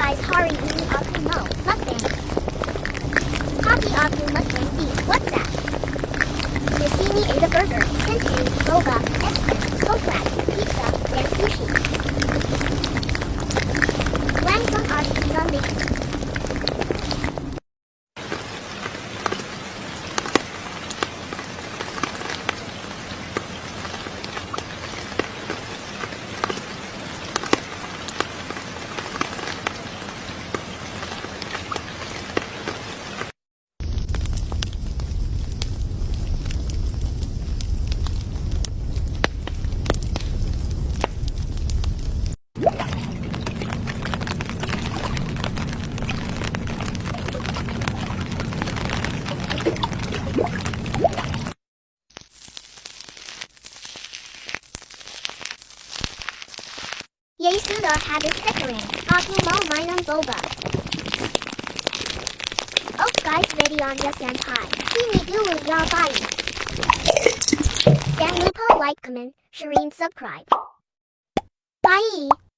guys, hari ini aku mau mukbang. Tapi aku mukbang di WhatsApp. Di sini ada burger, kentang, boba, es krim, coklat, pizza, dan sushi. Langsung aku zombie. Yay sudah habis sekarang. Aku mau mainan boba. Oh guys, ready on the senpai. Sini dulu ya, bye. Jangan lupa like, comment, share, and subscribe. Bye.